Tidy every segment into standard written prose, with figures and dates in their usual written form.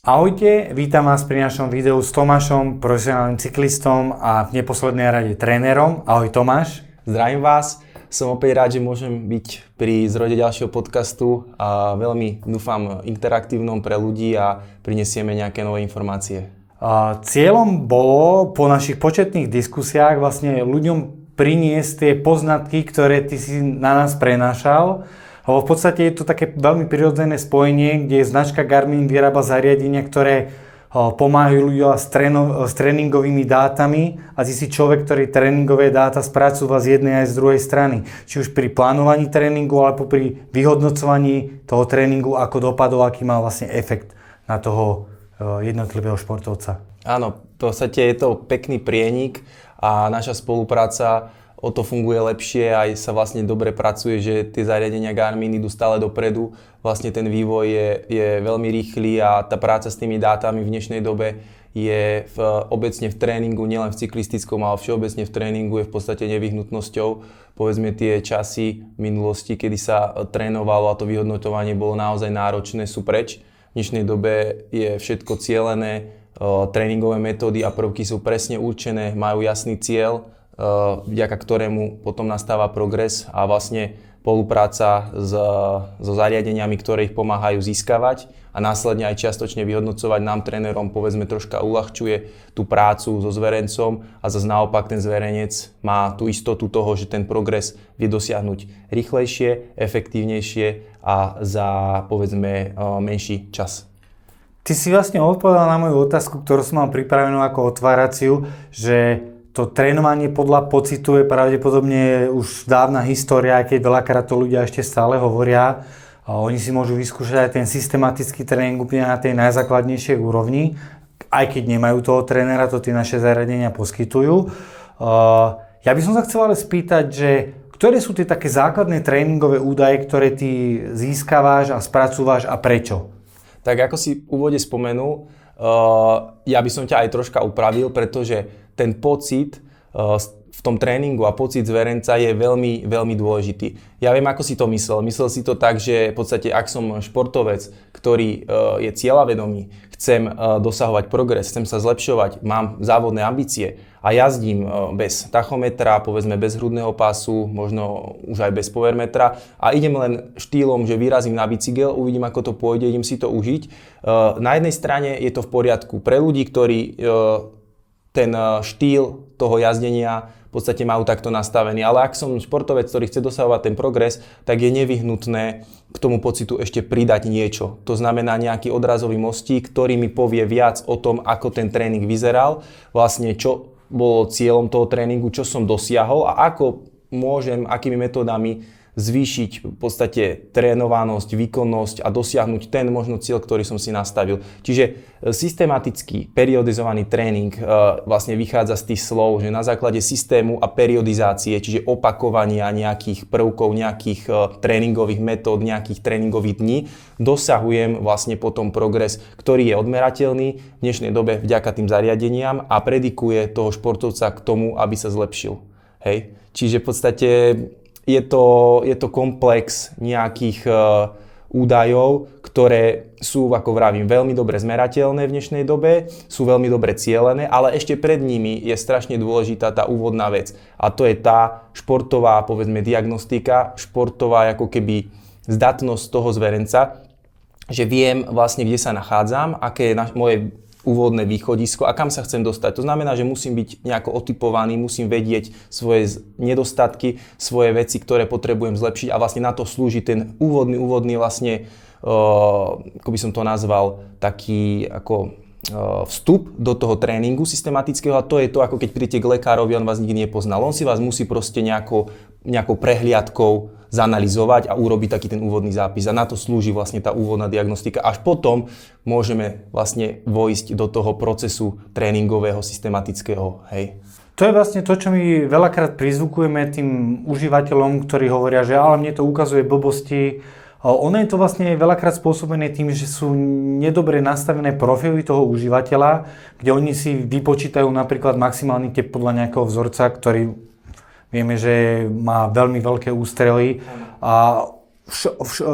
Ahojte, vítam vás pri našom videu s Tomášom, profesionálnym cyklistom a v neposlednej rade trénerom. Ahoj Tomáš. Zdravím vás, som opäť rád, že môžem byť pri zrode ďalšieho podcastu a veľmi dúfam interaktívnom pre ľudí a prinesieme nejaké nové informácie. Cieľom bolo po našich početných diskusiách vlastne ľuďom priniesť tie poznatky, ktoré ty si na nás prenášal. Lebo v podstate je to také veľmi prirodzené spojenie, kde značka Garmin vyrába zariadenia, ktoré pomáhajú ľuďom s tréningovými dátami a ty si človek, ktorý tréningové dáta spracúva z jednej aj z druhej strany. Či už pri plánovaní tréningu, alebo pri vyhodnocovaní toho tréningu, ako dopadol, aký mal vlastne efekt na toho jednotlivého športovca. Áno, v podstate je to pekný prienik a naša spolupráca o to funguje lepšie, aj sa vlastne dobre pracuje, že tie zariadenia Garmin idú stále dopredu. Vlastne ten vývoj je veľmi rýchly a tá práca s tými dátami v dnešnej dobe je obecne v tréningu, nielen v cyklistickom, ale všeobecne v tréningu je v podstate nevyhnutnosťou. Povedzme tie časy v minulosti, kedy sa trénovalo a to vyhodnotovanie bolo naozaj náročné, sú preč. V dnešnej dobe je všetko cielené, tréningové metódy a prvky sú presne určené, majú jasný cieľ, vďaka ktorému potom nastáva progres a vlastne spolupráca so zariadeniami, ktoré ich pomáhajú získavať a následne aj čiastočne vyhodnocovať nám trénerom povedzme troška uľahčuje tú prácu so zverencom a zase naopak ten zverenec má tú istotu toho, že ten progres vie dosiahnuť rýchlejšie, efektívnejšie a za povedzme menší čas. Ty si vlastne odpovedal na moju otázku, ktorú som mal pripravenú ako otváraciu, že to trénovanie podľa pocitu je pravdepodobne už dávna história, keď veľakrát to ľudia ešte stále hovoria. Oni si môžu vyskúšať aj ten systematický tréning úplne na tej najzákladnejšej úrovni, aj keď nemajú toho trénera, to tie naše zariadenia poskytujú. Ja by som sa chcel ale spýtať, že ktoré sú tie také základné tréningové údaje, ktoré ty získavaš a spracúvaš a prečo? Tak ako si v úvode spomenul, ja by som ťa aj troška upravil, pretože ten pocit v tom tréningu a pocit zverenca je veľmi, veľmi dôležitý. Ja viem, ako si to myslel. Myslel si to tak, že v podstate ak som športovec, ktorý je cieľavedomý, chcem dosahovať progres, chcem sa zlepšovať, mám závodné ambície a jazdím bez tachometra, povedzme bez hrudného pásu, možno už aj bez powermetra a idem len štýlom, že vyrazím na bicykel, uvidím, ako to pôjde, idem si to užiť. Na jednej strane je to v poriadku pre ľudí, ktorí ten štýl toho jazdenia v podstate majú takto nastavený. Ale ak som športovec, ktorý chce dosahovať ten progres, tak je nevyhnutné k tomu pocitu ešte pridať niečo. To znamená nejaký odrazový mostík, ktorý mi povie viac o tom, ako ten tréning vyzeral, vlastne čo bolo cieľom toho tréningu, čo som dosiahol a ako môžem, akými metódami zvýšiť v podstate trénovanosť, výkonnosť a dosiahnuť ten možno cieľ, ktorý som si nastavil. Čiže systematický, periodizovaný tréning vlastne vychádza z tých slov, že na základe systému a periodizácie, čiže opakovania nejakých prvkov, nejakých tréningových metód, nejakých tréningových dní, dosahujem vlastne potom progres, ktorý je odmerateľný v dnešnej dobe vďaka tým zariadeniam a predikuje toho športovca k tomu, aby sa zlepšil. Hej? Čiže v podstate je to komplex nejakých údajov, ktoré sú, ako vravím, veľmi dobre zmerateľné v dnešnej dobe, sú veľmi dobre cielené, ale ešte pred nimi je strašne dôležitá tá úvodná vec. A to je tá športová, povedzme, diagnostika, športová ako keby zdatnosť toho zverenca, že viem vlastne, kde sa nachádzam, aké je moje úvodné východisko a kam sa chcem dostať. To znamená, že musím byť nejako otypovaný, musím vedieť svoje nedostatky, svoje veci, ktoré potrebujem zlepšiť a vlastne na to slúži ten úvodný vlastne, ako by som to nazval, taký ako vstup do toho tréningu systematického a to je to, ako keď prídete k lekárovi, on vás nikdy nepoznal. On si vás musí proste nejakou prehliadkou zanalyzovať a urobiť taký ten úvodný zápis. A na to slúži vlastne tá úvodná diagnostika. Až potom môžeme vlastne vojsť do toho procesu tréningového, systematického. Hej. To je vlastne to, čo my veľakrát prizvukujeme tým užívateľom, ktorí hovoria, že ale mne to ukazuje blbosti. Ono je to vlastne veľakrát spôsobené tým, že sú nedobre nastavené profily toho užívateľa, kde oni si vypočítajú napríklad maximálny tep podľa nejakého vzorca, ktorý vieme, že má veľmi veľké ústrely a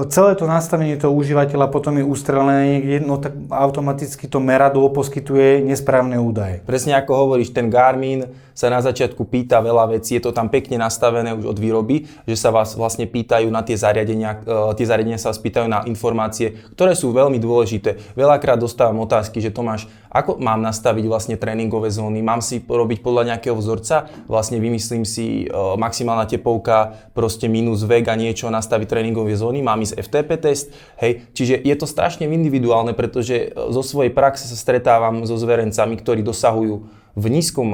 celé to nastavenie toho užívateľa potom je ustrelené niekde, no tak automaticky to meradlo poskytuje nesprávne údaje. Presne ako hovoríš, ten Garmin sa na začiatku pýta veľa vecí, je to tam pekne nastavené už od výroby, že sa vás vlastne pýtajú na tie zariadenia sa vás pýtajú na informácie, ktoré sú veľmi dôležité. Veľakrát dostávam otázky, že Tomáš, ako mám nastaviť vlastne tréningové zóny, mám si robiť podľa nejakého vzorca, vlastne vymyslím si maximálna tepovka, proste minus vek a niečo, nastaviť tréningové zóny, mám ísť FTP test, hej, čiže je to strašne individuálne, pretože zo svojej praxe sa stretávam so zverencami, ktorí dosahujú v nízkom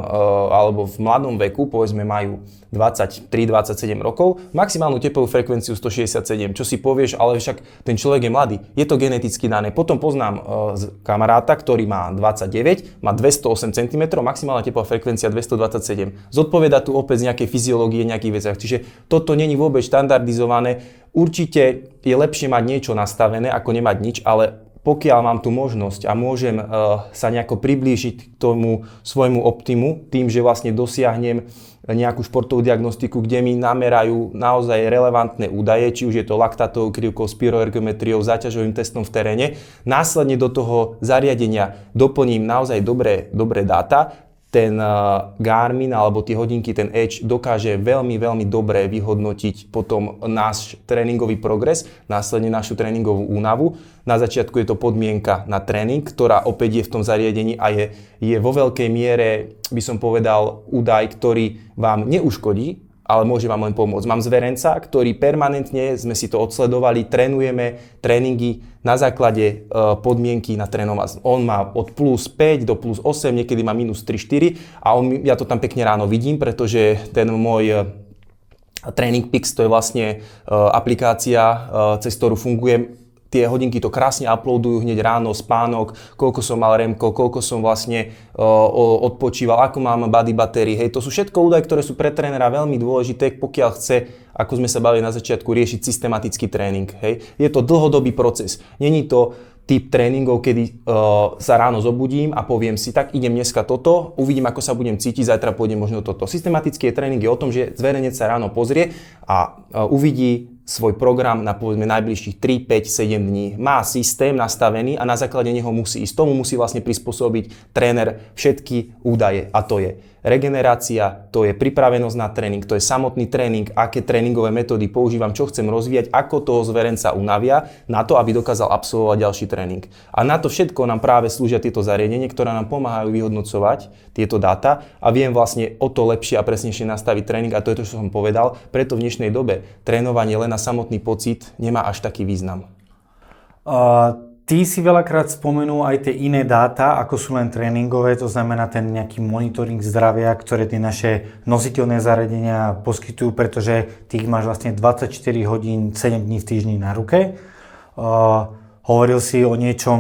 alebo v mladom veku, povedzme majú 23-27 rokov, maximálnu tepovú frekvenciu 167, čo si povieš, ale však ten človek je mladý, je to geneticky dané. Potom poznám kamaráta, ktorý má 29, má 208 cm, maximálna tepová frekvencia 227. Zodpovedá tu opäť z nejakej fyziológie, nejakých veciach, čiže toto není vôbec štandardizované. Určite je lepšie mať niečo nastavené, ako nemať nič, ale pokiaľ mám tu možnosť a môžem sa nejako priblížiť k tomu svojmu optimu, tým, že vlastne dosiahnem nejakú športovú diagnostiku, kde mi namerajú naozaj relevantné údaje, či už je to laktátovou krivkou, spiroergometriou, záťažovým testom v teréne, následne do toho zariadenia doplním naozaj dobré dáta, ten Garmin alebo tie hodinky, ten Edge dokáže veľmi, veľmi dobre vyhodnotiť potom náš tréningový progres, následne našu tréningovú únavu. Na začiatku je to podmienka na tréning, ktorá opäť je v tom zariadení a je vo veľkej miere, by som povedal, údaj, ktorý vám neuškodí, ale môže vám len pomôcť. Mám zverenca, ktorý permanentne, sme si to odsledovali, trénujeme tréningy na základe podmienky na trénovať. On má od plus 5 do plus 8, niekedy má minus 3-4 a ja to tam pekne ráno vidím, pretože ten môj Training Peaks, to je vlastne aplikácia, cez ktorú fungujem. Tie hodinky to krásne uploadujú hneď ráno, spánok, koľko som mal REMko, koľko som vlastne odpočíval, ako mám body battery. Hej, to sú všetko údaje, ktoré sú pre trénera veľmi dôležité, pokiaľ chce, ako sme sa bavili na začiatku, riešiť systematický tréning. Hej. Je to dlhodobý proces. Není to typ tréningov, kedy sa ráno zobudím a poviem si, tak idem dneska toto, uvidím, ako sa budem cítiť, zajtra pôjdem možno toto. Systematický tréning je o tom, že zverenec sa ráno pozrie a uvidí svoj program na povedzme najbližších 3, 5, 7 dní. Má systém nastavený a na základe neho musí ísť. Tomu musí vlastne prispôsobiť tréner všetky údaje. A to je regenerácia, to je pripravenosť na tréning, to je samotný tréning, aké tréningové metódy používam, čo chcem rozvíjať, ako toho zverenca unavia na to, aby dokázal absolvovať ďalší tréning. A na to všetko nám práve slúžia tieto zariadenia, ktoré nám pomáhajú vyhodnocovať tieto dáta a viem vlastne o to lepšie a presnejšie nastaviť tréning a to je to, čo som povedal. Preto v dnešnej dobe trénovanie len na samotný pocit nemá až taký význam. Ty si veľakrát spomenul aj tie iné dáta, ako sú len tréningové, to znamená ten nejaký monitoring zdravia, ktoré tie naše nositeľné zariadenia poskytujú, pretože ty ich máš vlastne 24 hodín, 7 dní v týždni na ruke. Hovoril si o niečom,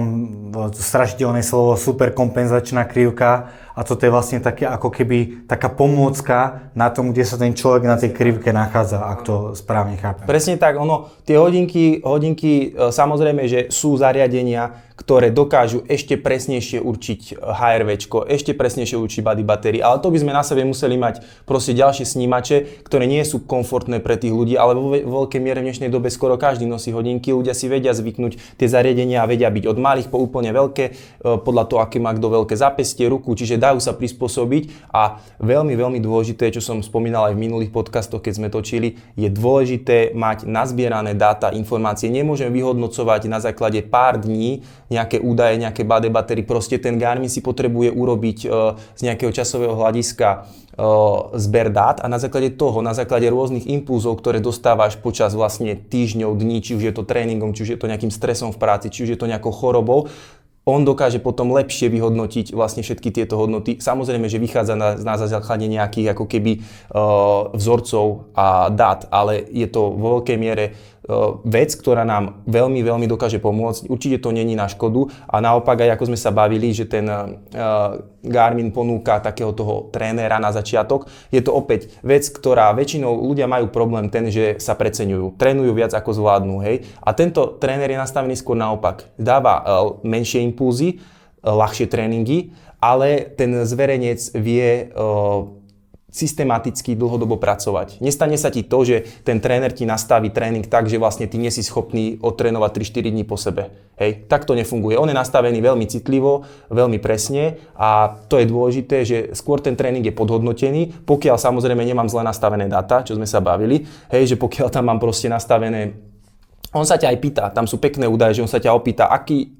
strašidelné slovo, superkompenzačná krivka a toto je vlastne také ako keby taká pomôcka na tom, kde sa ten človek na tej krivke nachádza, ak to správne chápem. Presne tak, tie hodinky samozrejme, že sú zariadenia, ktoré dokážu ešte presnejšie určiť HRVčko, ešte presnejšie určiť body battery, ale to by sme na sebe museli mať proste ďalšie snímače, ktoré nie sú komfortné pre tých ľudí, ale vo veľkej miere v dnešnej dobe skoro každý nosí hodinky, ľudia si vedia zvyknúť, tie zariadenia vedia byť od malých po úplne veľké, podľa toho, aké má kto veľké zápestie, ruku, čiže dajú sa prispôsobiť a veľmi, veľmi dôležité, čo som spomínal aj v minulých podcastoch, keď sme točili, je dôležité mať nazbierané dáta, informácie. Nemôžem vyhodnocovať na základe pár dní nejaké údaje, nejaké body battery. Proste ten Garmin si potrebuje urobiť z nejakého časového hľadiska zber dát a na základe toho, na základe rôznych impulzov, ktoré dostávaš počas vlastne týždňov, dní, či už je to tréningom, či už je to nejakým stresom v práci, či už je to nejakou chorobou, on dokáže potom lepšie vyhodnotiť vlastne všetky tieto hodnoty. Samozrejme, že vychádza na základe nejakých ako keby vzorcov a dát, ale je to vo veľkej miere vec, ktorá nám veľmi, veľmi dokáže pomôcť. Určite to není na škodu a naopak aj ako sme sa bavili, že ten Garmin ponúka takého toho trénera na začiatok. Je to opäť vec, ktorá väčšinou ľudia majú problém ten, že sa preceňujú. Trénujú viac ako zvládnu, hej. A tento tréner je nastavený skôr naopak. Dáva menšie impulzy, ľahšie tréningy, ale ten zverenec vie systematicky dlhodobo pracovať. Nestane sa ti to, že ten tréner ti nastaví tréning tak, že vlastne ty nie si schopný odtrénovať 3-4 dní po sebe. Hej, tak to nefunguje. On je nastavený veľmi citlivo, veľmi presne a to je dôležité, že skôr ten tréning je podhodnotený, pokiaľ samozrejme nemám zle nastavené dáta, čo sme sa bavili, hej, že pokiaľ tam mám proste nastavené. On sa ťa aj pýta, tam sú pekné údaje, že on sa ťa opýta,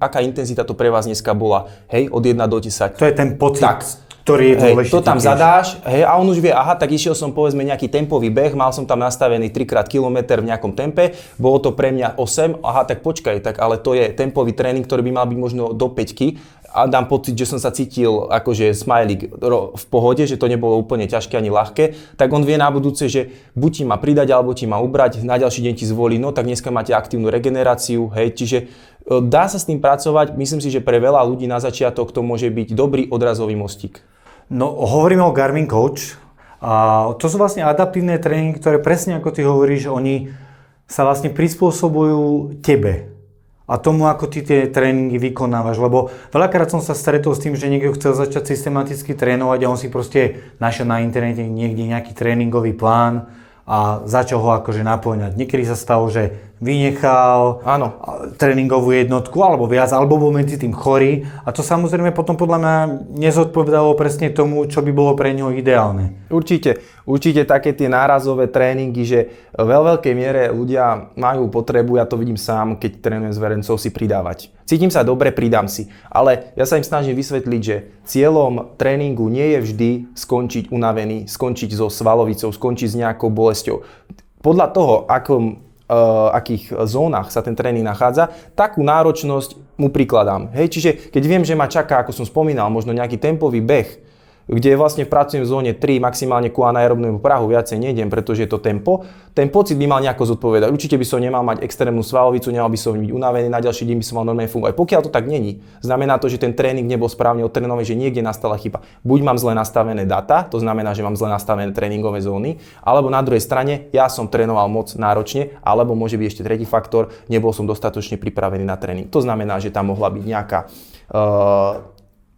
aká intenzita to pre vás dneska bola, hej, od 1 do 10. To je ten pocit. Tak, ktorý je dôležitý. To tam zadáš, hej, a on už vie, aha, tak išiel som povedzme nejaký tempový beh, mal som tam nastavený 3x kilometr v nejakom tempe, bolo to pre mňa 8, aha, tak počkaj, tak ale to je tempový tréning, ktorý by mal byť možno do 5 a dám pocit, že som sa cítil akože smajlík v pohode, že to nebolo úplne ťažké ani ľahké, tak on vie na budúce, že buď ti má pridať, alebo ti má ubrať, na ďalší deň ti zvolí, no tak dneska máte aktívnu regeneráciu, hej, čiže dá sa s tým pracovať, myslím si, že pre veľa ľudí na začiatok to môže byť dobrý odrazový mostík. No, hovoríme o Garmin Coach a to sú vlastne adaptívne tréningy, ktoré presne ako ty hovoríš, oni sa vlastne prispôsobujú tebe a tomu, ako ty tie tréningy vykonávaš, lebo veľakrát som sa stretol s tým, že niekto chcel začať systematicky trénovať a on si proste našiel na internete niekde nejaký tréningový plán a začal ho akože naplňať. Niekedy sa stalo, že vynechal tréningovú jednotku alebo viac, alebo bol medzi tým chorý a to samozrejme potom podľa mňa nezodpovedalo presne tomu, čo by bolo pre neho ideálne. Určite také tie nárazové tréningy, že v veľkej miere ľudia majú potrebu, ja to vidím sám, keď trénujem s verencov, si pridávať. Cítim sa dobre, pridám si, ale ja sa im snažím vysvetliť, že cieľom tréningu nie je vždy skončiť unavený, skončiť so svalovicou, skončiť s nejakou bolesťou. Podľa toho, akých zónach sa ten tréning nachádza, takú náročnosť mu prikladám. Hej, čiže keď viem, že ma čaká, ako som spomínal, možno nejaký tempový beh, kde vlastne pracujem v zóne 3, maximálne ku anaerobnému prahu, viacej nejdem, pretože je to tempo. Ten pocit by mal nejako zodpovedať. Určite by som nemal mať extrémnu svalovicu, nemal by som byť unavený, na ďalší deň by som mal normálne fungovať. Pokiaľ to tak není, znamená to, že ten tréning nebol správne odtrénovaný, že niekde nastala chyba. Buď mám zle nastavené data, to znamená, že mám zle nastavené tréningové zóny, alebo na druhej strane ja som trénoval moc náročne, alebo môže byť ešte tretí faktor, nebol som dostatočne pripravený na tréning. To znamená, že tam mohla byť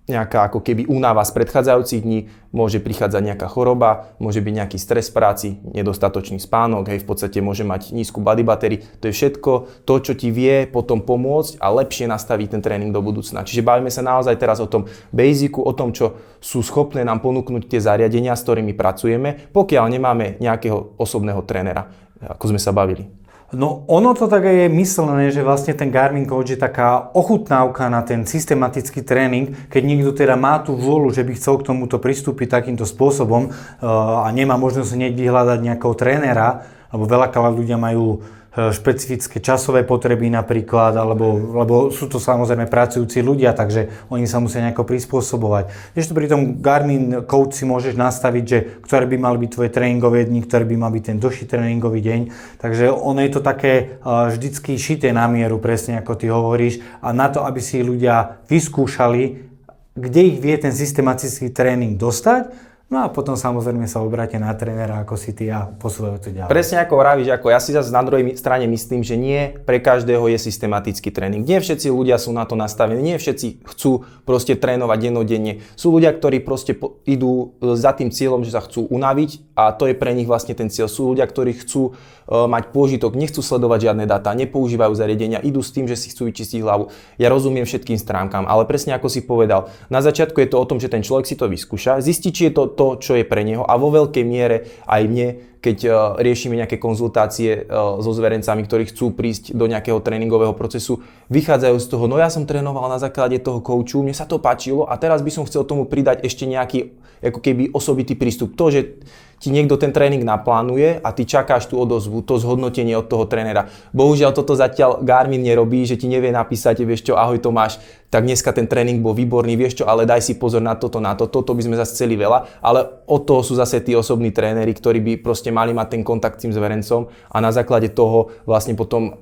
nejaká ako keby únava z predchádzajúcich dní, môže prichádzať nejaká choroba, môže byť nejaký stres v práci, nedostatočný spánok, hej, v podstate môže mať nízku body battery. To je všetko to, čo ti vie potom pomôcť a lepšie nastaviť ten tréning do budúcna. Čiže bavíme sa naozaj teraz o tom basicu, o tom, čo sú schopné nám ponúknuť tie zariadenia, s ktorými pracujeme, pokiaľ nemáme nejakého osobného trénera, ako sme sa bavili. No ono to tak aj je myslené, že vlastne ten Garmin Coach je taká ochutnávka na ten systematický tréning, keď niekto teda má tú vôľu, že by chcel k tomuto pristúpiť takýmto spôsobom a nemá možnosť hneď vyhľadať nejakého trénera, alebo veľakrát ľudia majú špecifické časové potreby napríklad, lebo sú to samozrejme pracujúci ľudia, takže oni sa musia nejako prispôsobovať. Ešte pri tom Garmin Coach si môžeš nastaviť, že ktoré by mali byť tvoje tréningové dni, ktoré by mal byť ten dlhší tréningový deň. Takže ono je to také vždycky šité na mieru, presne ako ty hovoríš, a na to, aby si ľudia vyskúšali, kde ich vie ten systematický tréning dostať. No a potom samozrejme sa obráte na trénera, ako si ty a posúvajú to ďalej. Presne ako vravíš, ako ja si zase na druhej strane myslím, že nie pre každého je systematický tréning. Nie všetci ľudia sú na to nastavení, nie všetci chcú proste trénovať dennodenne. Sú ľudia, ktorí proste idú za tým cieľom, že sa chcú unaviť a to je pre nich vlastne ten cieľ. Sú ľudia, ktorí chcú mať pôžitok, nechcú sledovať žiadne dáta, nepoužívajú zariadenia, idú s tým, že si chcú vyčistiť hlavu. Ja rozumiem všetkým stránkam, ale presne ako si povedal, na začiatku je to o tom, že ten človek si to vyskúša, zistí, či je to, čo je pre neho a vo veľkej miere aj mne, keď riešime nejaké konzultácie so zverencami, ktorí chcú prísť do nejakého tréningového procesu, vychádzajú z toho, no ja som trénoval na základe toho kouču, mne sa to páčilo a teraz by som chcel tomu pridať ešte nejaký ako keby osobitý prístup. To, že ti niekto ten tréning naplánuje a ty čakáš tú odozvu, to zhodnotenie od toho trénera. Bohužiaľ toto zatiaľ Garmin nerobí, že ti nevie napísať, vieš čo, ahoj Tomáš, tak dneska ten tréning bol výborný, vieš čo, ale daj si pozor na toto, toto by sme zase chceli veľa, ale od toho sú zase tí osobní tréneri, ktorí by proste mali mať ten kontakt s tým zverencom a na základe toho vlastne potom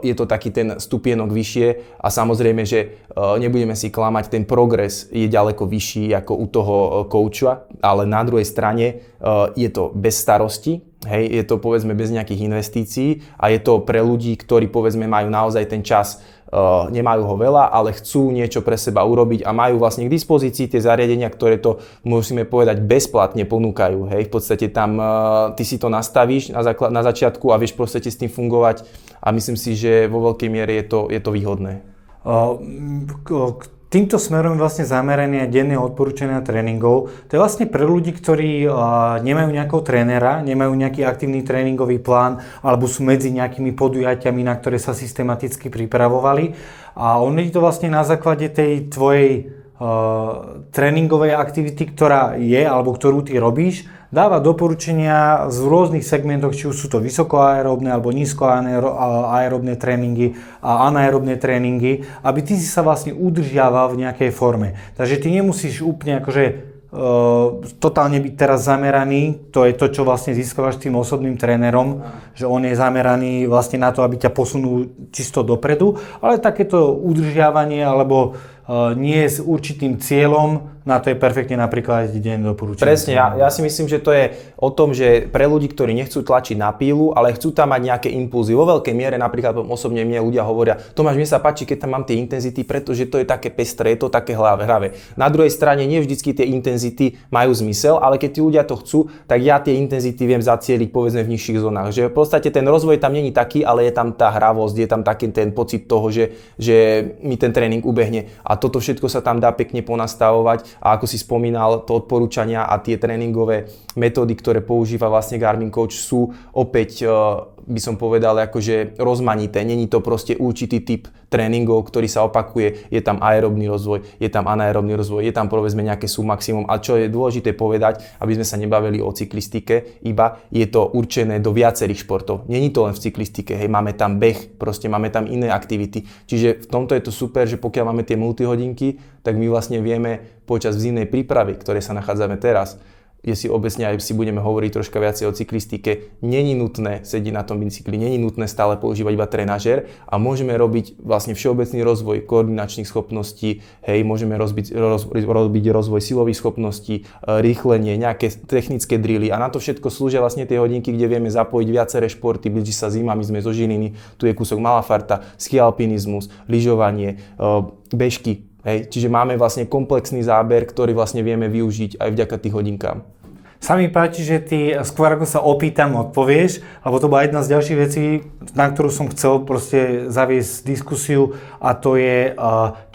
je to taký ten stupienok vyššie a samozrejme, že nebudeme si klamať, ten progres je ďaleko vyšší ako u toho kouča, ale na druhej strane je to bez starosti, Hej, je to povedzme bez nejakých investícií a je to pre ľudí, ktorí povedzme majú naozaj ten čas, nemajú ho veľa, ale chcú niečo pre seba urobiť a majú vlastne k dispozícii tie zariadenia, ktoré to, musíme povedať, bezplatne ponúkajú. Hej, v podstate tam ty si to nastavíš na začiatku a vieš proste s tým fungovať a myslím si, že vo veľkej miere je to výhodné. Týmto smerom vlastne zameranie denného odporúčania tréningov. To je vlastne pre ľudí, ktorí nemajú nejakého trénera, nemajú nejaký aktívny tréningový plán alebo sú medzi nejakými podujatiami, na ktoré sa systematicky pripravovali. A oni to vlastne na základe tej tvojej tréningovej aktivity, ktorá je alebo ktorú ty robíš, dáva doporučenia v rôznych segmentoch, či už sú to vysokoaerobné alebo nízkoaerobné tréningy a anaerobné tréningy, aby ty si sa vlastne udržiaval v nejakej forme. Takže ty nemusíš úplne totálne byť teraz zameraný, to je to, čo vlastne získavaš tým osobným trénerom, že on je zameraný vlastne na to, aby ťa posunul čisto dopredu, ale takéto udržiavanie alebo nie s určitým cieľom, na to je perfektne napríklad deň doporučenia. Presne, ja si myslím, že to je o tom, že pre ľudí, ktorí nechcú tlačiť na pílu, ale chcú tam mať nejaké impulzy. Vo veľkej miere napríklad osobne mne ľudia hovoria, Tomáš, mne sa páči, keď tam mám tie intenzity, pretože to je také pestré, je to také hravé. Na druhej strane nie vždycky tie intenzity majú zmysel, ale keď tí ľudia to chcú, tak ja tie intenzity viem zacieliť povedzme v nižších zónach. Že v podstate ten rozvoj tam není taký, ale je tam tá hravosť, je tam taký ten pocit toho, že mi ten tréning ubehne. A toto všetko sa tam dá pekne ponastavovať a ako si spomínal, to odporúčania a tie tréningové metódy, ktoré používa vlastne Garmin Coach sú opäť, by som povedal, akože rozmanité. Není to proste určitý typ tréningov, ktorý sa opakuje, je tam aerobný rozvoj, je tam anaerobný rozvoj, je tam povedzme nejaké submaximum. A čo je dôležité povedať, aby sme sa nebavili o cyklistike, iba je to určené do viacerých športov. Není to len v cyklistike, hej, máme tam beh, proste máme tam iné aktivity. Čiže v tomto je to super, že pokiaľ máme tie multihodinky, tak my vlastne vieme počas zimnej prípravy, ktoré sa nachádzame teraz, kde si obecne aj si budeme hovoriť troška viacej o cyklistike, není nutné sedieť na tom bicykli, není nutné stále používať iba trenažér a môžeme robiť vlastne všeobecný rozvoj koordinačných schopností, hej, môžeme robiť rozvoj silových schopností, rýchlenie, nejaké technické drily a na to všetko slúžia vlastne tie hodinky, kde vieme zapojiť viaceré športy, blíži sa zima, my sme zo Žiliny, tu je kúsok Malafarta, skialpinizmus, lyžovanie, bežky. Hej, čiže máme vlastne komplexný záber, ktorý vlastne vieme využiť aj vďaka tých hodinkám. Sa mi páči, že ty skôr ako sa opýtam, odpovieš, lebo to bola jedna z ďalších vecí, na ktorú som chcel proste zaviesť diskusiu a to je,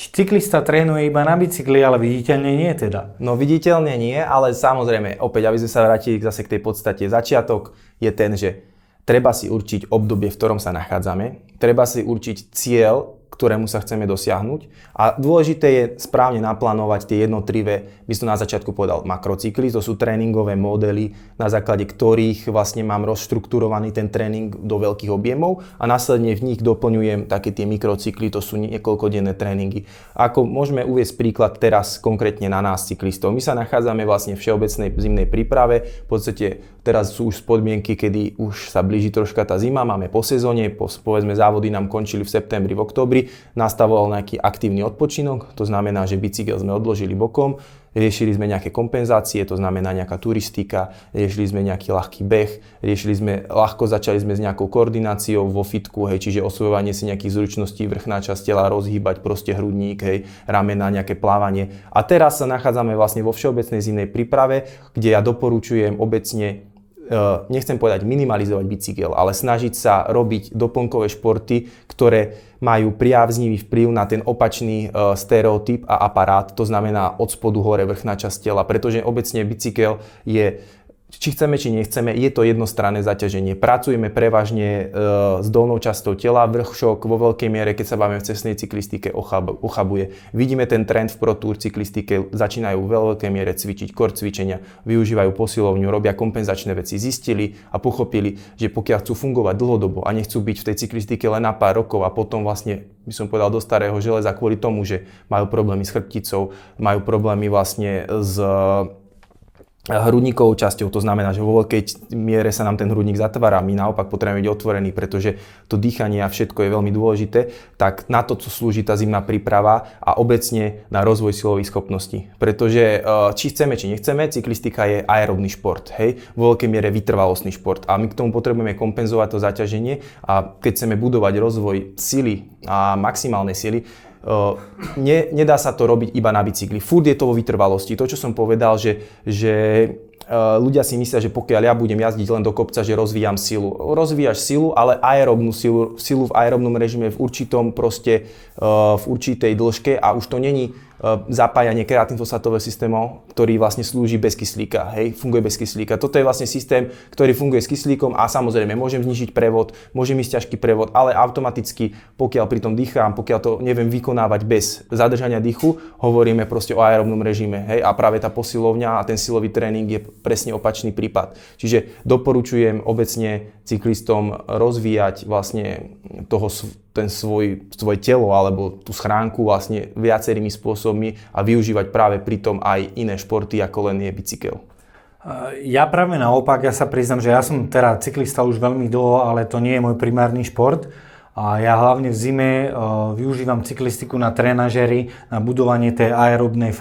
či cyklista trénuje iba na bicykli, ale viditeľne nie teda. No viditeľne nie, ale samozrejme, opäť, aby sme sa vrátili zase k tej podstate. Začiatok je ten, že treba si určiť obdobie, v ktorom sa nachádzame, treba si určiť cieľ, ktorému sa chceme dosiahnuť. A dôležité je správne naplánovať tie jednotlivé, by som na začiatku povedal, makrocykly. To sú tréningové modely, na základe ktorých vlastne mám rozštruktúrovaný ten tréning do veľkých objemov a následne v nich doplňujem také tie mikrocykly, to sú niekoľkodenné tréningy. Ako môžeme uviesť príklad teraz konkrétne na nás cyklistov. My sa nachádzame vlastne v všeobecnej zimnej príprave. V podstate teraz sú už podmienky, kedy už sa blíži troška tá zima, máme po sezóne, povedzme závody nám končili v septembri, v októbri. Nastavoval nejaký aktívny odpočinok, to znamená, že bicykel sme odložili bokom, riešili sme nejaké kompenzácie, to znamená nejaká turistika, riešili sme nejaký ľahký beh, začali sme s nejakou koordináciou vo fitku, hej, čiže osvojovanie si nejakých zručností, vrchná časť tela, rozhýbať proste hrudník, hej, ramena, nejaké plávanie. A teraz sa nachádzame vlastne vo všeobecnej zimnej príprave, kde ja doporučujem obecne nechcem povedať minimalizovať bicykel, ale snažiť sa robiť doplnkové športy, ktoré majú priaznivý vplyv na ten opačný stereotyp a aparát, to znamená od spodu hore vrchná časť tela, pretože obecne bicykel je, či chceme, či nechceme, je to jednostranné zaťaženie. Pracujeme prevažne s dolnou časťou tela, vršok vo veľkej miere, keď sa bavíme v cestnej cyklistike, ochabuje. Vidíme ten trend v Pro Tour cyklistike, začínajú v veľkej miere cvičiť core cvičenia, využívajú posilovňu, robia kompenzačné veci, zistili a pochopili, že pokiaľ chcú fungovať dlhodobo a nechcú byť v tej cyklistike len na pár rokov a potom vlastne, by som povedal, do starého železa kvôli tomu, že majú problémy s chrbticou, majú problémy vlastne hrudníkovou časťou, to znamená, že vo veľkej miere sa nám ten hrudník zatvára, my naopak potrebujeme byť otvorení, pretože to dýchanie a všetko je veľmi dôležité, tak na to, co slúži tá zimná príprava a obecne na rozvoj silových schopností. Pretože či chceme, či nechceme, cyklistika je aerobný šport, hej, vo veľkej miere vytrvalostný šport a my k tomu potrebujeme kompenzovať to zaťaženie a keď chceme budovať rozvoj sily a maximálnej sily, nedá sa to robiť iba na bicykli. Furt je to vo vytrvalosti. To, čo som povedal, že ľudia si myslia, že pokiaľ ja budem jazdiť len do kopca, že rozvíjam silu. Rozvíjaš silu, ale aerobnú silu v aerobnom režime v určitom proste, v určitej dĺžke a už to není zapájanie kreatínfosfatového systému, ktorý vlastne slúži bez kyslíka, hej, funguje bez kyslíka. Toto je vlastne systém, ktorý funguje s kyslíkom a samozrejme môžem znižiť prevod, môžem ísť ťažký prevod, ale automaticky, pokiaľ pri tom dýcham, pokiaľ to neviem vykonávať bez zadržania dýchu, hovoríme proste o aerobnom režime, hej, a práve tá posilovňa a ten silový tréning je presne opačný prípad. Čiže doporučujem obecne cyklistom rozvíjať vlastne svoje telo alebo tú schránku vlastne viacerými spôsobmi a využívať práve pritom aj iné športy ako len je bicykel. Ja práve naopak, ja sa priznám, že ja som teda cyklista už veľmi dlho, ale to nie je môj primárny šport. A ja hlavne v zime využívam cyklistiku na trenažery, na budovanie tej aerobnej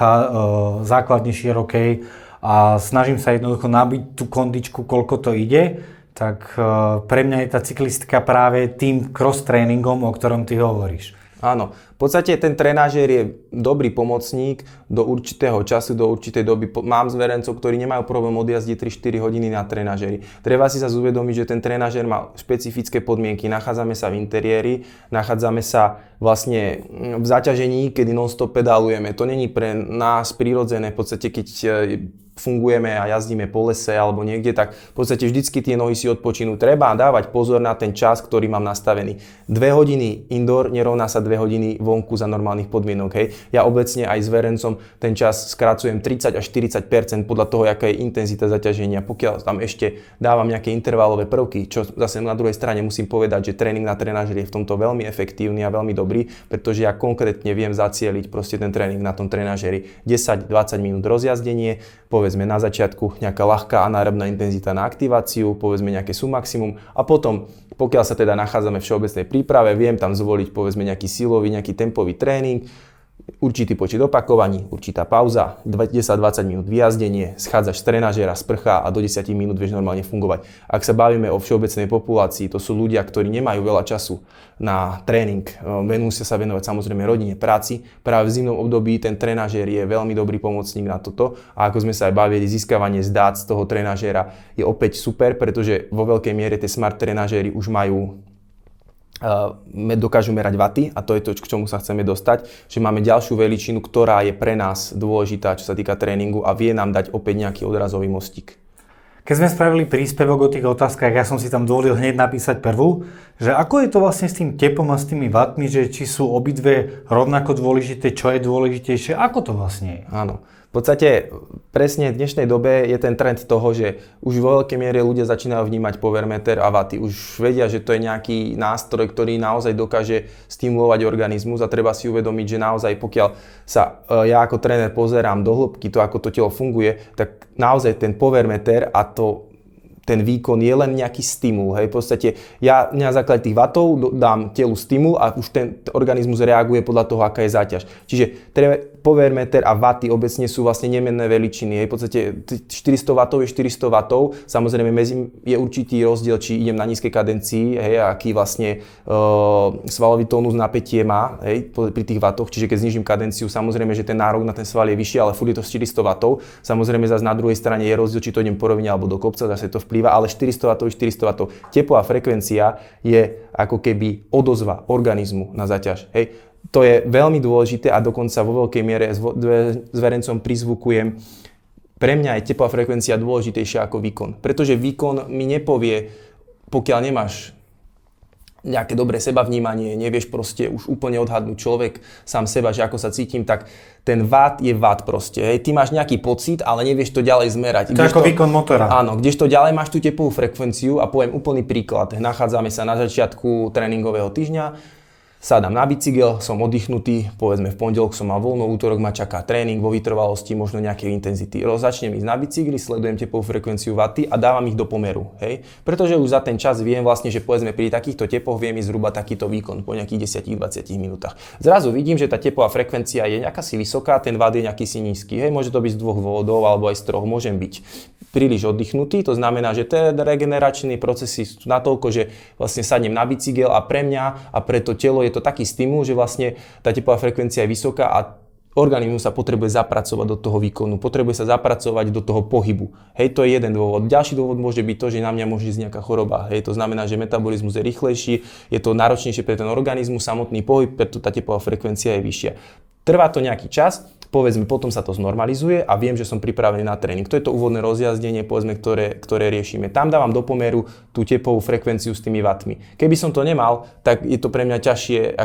základne širokej a snažím sa jednoducho nabiť tú kondičku, koľko to ide. Tak pre mňa je tá cyklistika práve tým cross-tréningom, o ktorom ty hovoríš. Áno, v podstate ten trenažér je dobrý pomocník do určitého času, do určitej doby. Mám zverencov, ktorí nemajú problém odjazdiť 3-4 hodiny na trenažéri. Treba si sa uvedomiť, že ten trenažér má špecifické podmienky. Nachádzame sa v interiéri, nachádzame sa vlastne v zaťažení, kedy non-stop pedálujeme. To není pre nás prirodzené, v podstate keď fungujeme a jazdíme po lese alebo niekde, tak v podstate vždycky tie nohy si odpočinú. Treba dávať pozor na ten čas, ktorý mám nastavený. 2 hodiny indoor nerovná sa 2 hodiny vonku za normálnych podmienok. Hej. Ja obecne aj s verencom ten čas skracujem 30 až 40% podľa toho, aká je intenzita zaťaženia. Pokiaľ tam ešte dávam nejaké intervalové prvky, čo zase na druhej strane musím povedať, že tréning na trenažeri je v tomto veľmi efektívny a veľmi dobrý, pretože ja konkrétne viem zacieliť proste ten tréning na tom trenažeri. 10-20 minút rozjazdenie, povedzme na začiatku nejaká ľahká anaerobná intenzita na aktiváciu, povedzme nejaké submaximum a potom, pokiaľ sa teda nachádzame v všeobecnej príprave, viem tam zvoliť povedzme nejaký silový, nejaký tempový tréning, určitý počet opakovaní, určitá pauza, 10-20 minút vyjazdenie, schádzaš z trenažera, sprcha a do 10 minút vieš normálne fungovať. Ak sa bavíme o všeobecnej populácii, to sú ľudia, ktorí nemajú veľa času na tréning, venujú sa venovať samozrejme rodine, práci. Práve v zimnom období ten trenažér je veľmi dobrý pomocník na toto a ako sme sa aj bavili, získavanie z dát z toho trenažéra je opäť super, pretože vo veľkej miere tie smart trenažéry už majú dokážu merať vaty a to je to, k čomu sa chceme dostať, že máme ďalšiu veličinu, ktorá je pre nás dôležitá, čo sa týka tréningu a vie nám dať opäť nejaký odrazový mostík. Keď sme spravili príspevok o tých otázkach, ja som si tam dovolil hneď napísať prvú, že ako je to vlastne s tým tepom a s tými vatmi, že či sú obidve rovnako dôležité, čo je dôležitejšie, ako to vlastne je? Áno. V podstate presne v dnešnej dobe je ten trend toho, že už vo veľkej miere ľudia začínajú vnímať powermeter a vaty. Už vedia, že to je nejaký nástroj, ktorý naozaj dokáže stimulovať organizmus a treba si uvedomiť, že naozaj pokiaľ sa ja ako tréner pozerám do hĺbky to, ako to telo funguje, tak naozaj ten powermeter a ten výkon je len nejaký stimul. Hej. V podstate ja na základe tých vatov dám telu stimul a už ten organizmus reaguje podľa toho, aká je záťaž. Čiže powermeter a vaty obecne sú vlastne nemenné veličiny. Hej. V podstate 400 W je 400 W. Samozrejme medzi je určitý rozdiel, či idem na nízkej kadencii, hej, aký vlastne svalový tónus napätie má, hej, pri tých vatoch. Čiže keď znížim kadenciu, samozrejme, že ten nárok na ten sval je vyšší, ale furt je to 400 W. Samozrejme zase na druhej strane je rozdiel, či to idem po rovine alebo do kopca, zase to vplyvá, ale 400 W je 400 W. Tepová frekvencia je ako keby odozva organizmu na zaťaž. Hej. To je veľmi dôležité a dokonca vo veľkej miere s verencom prizvukujem. Pre mňa je tepová frekvencia dôležitejšia ako výkon. Pretože výkon mi nepovie, pokiaľ nemáš nejaké dobré sebavnímanie, nevieš proste už úplne odhadnúť človek sám seba, že ako sa cítim, tak ten watt je watt proste. Hej. Ty máš nejaký pocit, ale nevieš to ďalej zmerať. To je ako výkon motora. Áno, kdežto ďalej máš tú tepovú frekvenciu a poviem úplný príklad. Nachádzame sa na začiatku tréningového týždňa. sadám na bicykel, som oddychnutý, povedzme v pondelok som mal voľno, útorok ma čaká tréning vo vytrvalosti, možno nejakej intenzity. Začnem ísť na bicykli, sledujem tepovú frekvenciu waty a dávam ich do pomeru, hej? Pretože už za ten čas viem vlastne, že povedzme pri takýchto tepoch viem ísť zhruba takýto výkon po nejakých 10-20 minútach. Zrazu vidím, že tá tepová frekvencia je nejaká si vysoká, ten watt je nejaký si nízky, hej? Môže to byť z 2 dôvodov alebo aj z 3, môžem byť príliš oddychnutý, to znamená, že tie regeneračné procesy sú natoľko, že vlastne sadnem na bicykel a pre mňa a pre to telo je to taký stimul, že vlastne tá tepová frekvencia je vysoká a organizmus sa potrebuje zapracovať do toho výkonu, potrebuje sa zapracovať do toho pohybu. Hej, to je jeden dôvod. Ďalší dôvod môže byť to, že na mňa môže ísť nejaká choroba. Hej, to znamená, že metabolizmus je rýchlejší, je to náročnejšie pre ten organizmus, samotný pohyb, preto tá tepová frekvencia je vyššia. Trvá to nejaký čas, povedzme, potom sa to znormalizuje a viem, že som pripravený na tréning. To je to úvodné rozjazdnenie, povedzme, ktoré riešime. Tam dávam do pomeru tú tepovú frekvenciu s tými wattmi. Keby som to nemal, tak je to pre mňa ťažšie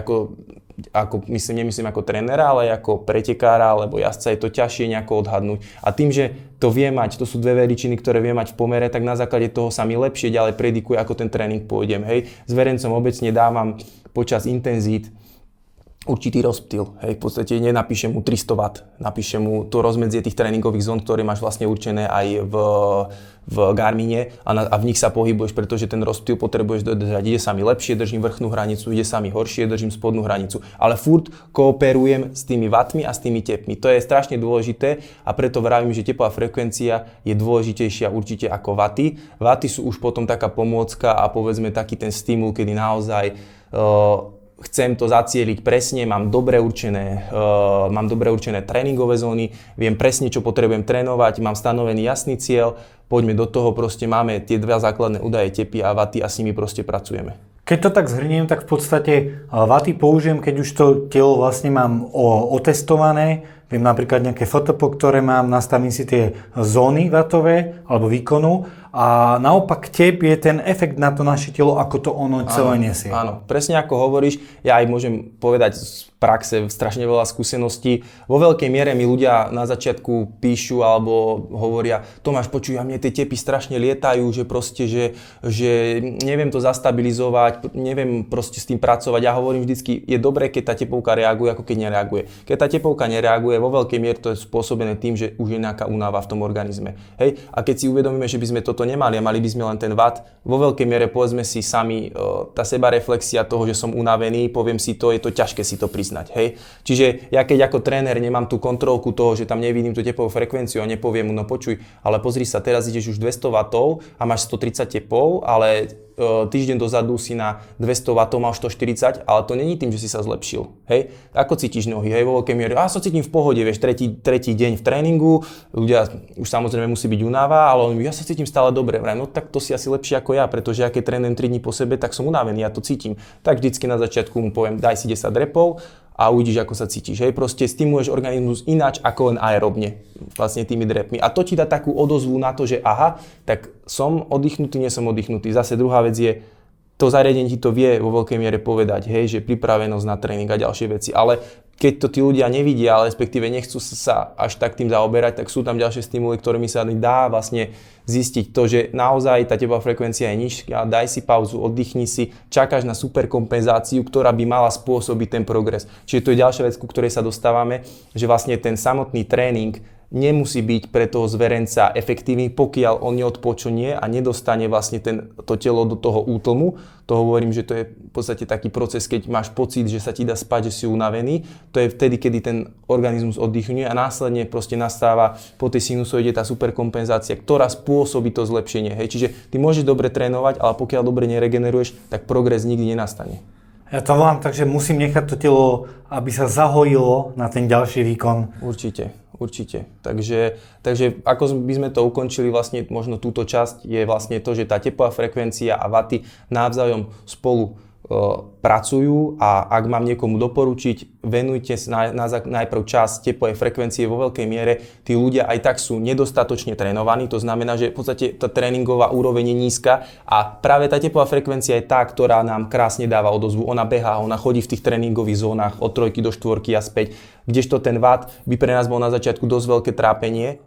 nemyslím ako trénera, ale ako pretekára alebo jazdca je to ťažšie nejako odhadnúť. A tým, že to vie mať, to sú dve veličiny, ktoré vie mať v pomere, tak na základe toho sa mi lepšie ďalej predikuje, ako ten tréning pôjdem. Hej. S verencom obecne dávam počas intenzít určitý rozptyl. Hej, v podstate nenapíšem mu 300 W, napíšem mu to rozmedzie tých tréningových zón, ktoré máš vlastne určené aj v Garmine a v nich sa pohybuješ, pretože ten rozptyl potrebuješ dodržať. Ide sa mi lepšie, držím vrchnú hranicu, ide sa mi horšie, držím spodnú hranicu. Ale furt kooperujem s tými wattmi a s tými tepmi. To je strašne dôležité a preto vravím, že tepová frekvencia je dôležitejšia určite ako waty. Waty sú už potom taká pomôcka a povedzme taký ten stimul, kedy naozaj chcem to zacieliť presne, mám dobre určené tréningové zóny, viem presne, čo potrebujem trénovať, mám stanovený jasný cieľ, poďme do toho, proste máme tie dva základné údaje, tepy a waty a s nimi proste pracujeme. Keď to tak zhrniem, tak v podstate waty použijem, keď už to telo vlastne mám otestované, viem napríklad nejaké FTP, ktoré mám, nastavím si tie zóny wattové alebo výkonu a naopak tep je ten efekt na to naše telo, ako to ono celé nesie. Áno, presne ako hovoríš, ja aj môžem povedať z praxe strašne veľa skúseností. Vo veľkej miere mi ľudia na začiatku píšu alebo hovoria: Tomáš, počuj, a mne tie tepy strašne lietajú, že proste, že neviem to zastabilizovať, neviem proste s tým pracovať. Ja hovorím vždycky, je dobré, keď tá tepovka reaguje, ako keď nereaguje. Keď tá tepovka nereaguje, vo veľkej miere to je spôsobené tým, že už je nejaká únava v tom organizme. Hej? A keď si uvedomíme, že by sme toto nemali a mali by sme len ten watt, vo veľkej miere povedzme si sami, tá sebareflexia toho, že som unavený, poviem si to, je to ťažké si to priznať. Hej? Čiže ja keď ako tréner nemám tú kontrolku toho, že tam nevidím tú tepovú frekvenciu a nepoviem mu, no počuj, ale pozri sa, teraz ideš už 200 W a máš 130 tepov, ale týždeň dozadu si na 200 W mal 140, ale to není tým, že si sa zlepšil. Hej? Ako cítiš nohy? Hej? Vo veľkej miere, sa cítim v pohode, vieš, tretí deň v tréningu, ľudia už samozrejme musí byť únava, ale ja sa cítim stále dobre. No tak to si asi lepšie ako ja, pretože ja keď trénujem 3 dní po sebe, tak som unavený, ja to cítim. Tak vždycky na začiatku mu poviem, daj si 10 repov a uvidíš, ako sa cítiš. Hej? Proste stimuluješ organizmus ináč ako len aerobne, vlastne tými drepmi. A to ti dá takú odozvu na to, že aha, tak som oddychnutý, nie som oddychnutý. Zase druhá vec je, to zariadenie ti to vie vo veľkej miere povedať, hej, že pripravenosť na tréning a ďalšie veci. Ale keď to tí ľudia nevidia, ale respektíve nechcú sa až tak tým zaoberať, tak sú tam ďalšie stimuly, ktorými sa dá vlastne zistiť to, že naozaj tá tepová frekvencia je nízka, daj si pauzu, oddychni si, čakáš na superkompenzáciu, ktorá by mala spôsobiť ten progres. Čiže to je ďalšia vec, ku ktorej sa dostávame, že vlastne ten samotný tréning nemusí byť pre toho zverenca efektívny, pokiaľ on neodpočunie a nedostane vlastne to telo do toho útlmu. To hovorím, že to je v podstate taký proces, keď máš pocit, že sa ti dá spať, že si unavený. To je vtedy, kedy ten organizmus oddychuje a následne proste nastáva po tej sinusoide tá superkompenzácia, ktorá spôsobí to zlepšenie. Hej. Čiže ty môžeš dobre trénovať, ale pokiaľ dobre neregeneruješ, tak progres nikdy nenastane. Ja to volám tak, že musím nechať to telo, aby sa zahojilo na ten ďalší výkon. Určite. Takže ako by sme to ukončili, vlastne možno túto časť je vlastne to, že tá tepová frekvencia a waty navzájom spolu pracujú a ak mám niekomu doporučiť, venujte najprv čas tepovej frekvencie vo veľkej miere. Tí ľudia aj tak sú nedostatočne trénovaní, to znamená, že v podstate tá tréningová úroveň je nízka a práve tá tepová frekvencia je tá, ktorá nám krásne dáva odozvu. Ona behá, ona chodí v tých tréningových zónach od 3 do 4 a späť, kdežto ten watt by pre nás bol na začiatku dosť veľké trápenie.